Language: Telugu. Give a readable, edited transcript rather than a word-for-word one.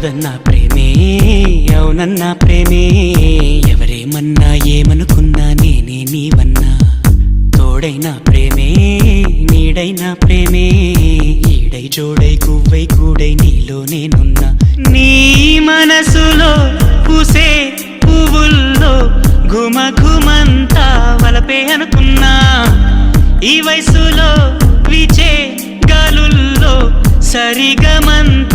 కాదన్నా ప్రేమే అవునన్నా ప్రేమే ఎవరేమన్నా ఏమనుకున్నా నేనే నీవన్నా తోడైనా ప్రేమే నీడైనా ప్రేమే ఈడై జోడై కువ్వై కూడై నీలో నేనున్నా నీ మనసులో పూసే పువ్వుల్లో ఘుమ ఘుమంతా వలపే అనుకున్నా ఈ వయసులో విచే గాలుల్లో సరిగమంతా